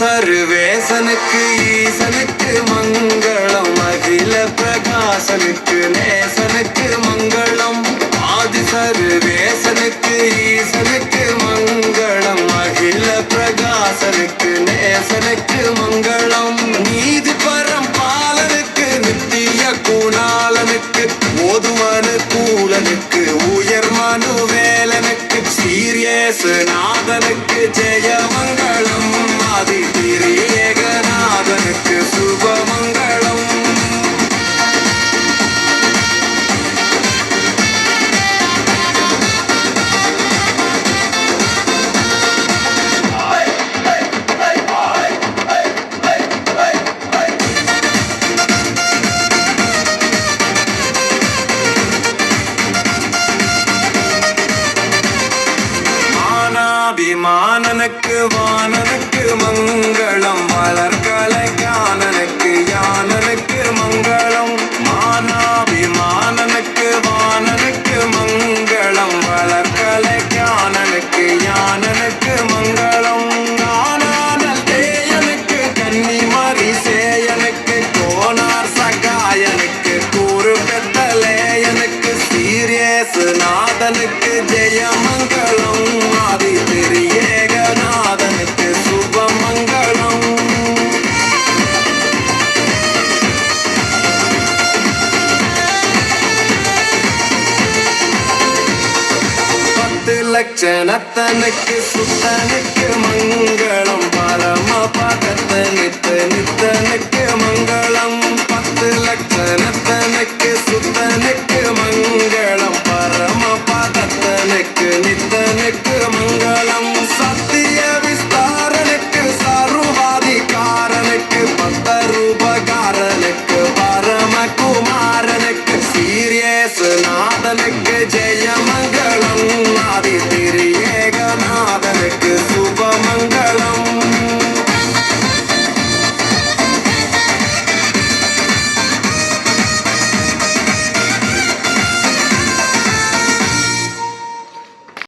சர்வேசனுக்கு ஈசனுக்கு மங்களம், அகில பிரகாசனுக்கு நேசனுக்கு மங்களம். ஆதி சர்வேசனுக்கு ஈசனுக்கு மங்களம், அகில பிரகாசனுக்கு நேசனுக்கு மங்களம். நீதி பரம் பாலனுக்கு நித்திய குணாலனுக்கு ஓதுமனு கூலனுக்கு உயர் மனு வேலனுக்கு சீரியேசு நாதனுக்கு ஜெயமங்களம். ஆதி திரியேகநாதனுக்கு சுபமங்களம். மானனுக்கு வானனுக்கு மங்களம், வளர்கலை ஞானனுக்கு யானனுக்கு மங்களம். மானாபிமானனுக்கு வானனுக்கு மங்களம், வளர்கலை ஞானனுக்கு யானனுக்கு மங்களம். காணானல் தேயனுக்கு கன்னிமரி சேயனுக்கு கோனார் சகாயனுக்கு கூறு பெத்தலேயனுக்கு சீரியேசு நாதனுக்கு ஜெயமங்கலம். ஆதி திரியேகநாதனுக்கு சுபமங்களம். பத்து லட்சணத்தனுக்கு சுத்தனுக்கு மங்களம், பரம பதத்தனுக்கு நித்தனுக்கு மங்களம். பத்து லட்சணத்தனுக்கு சுத்தனுக்கு மங்களம்,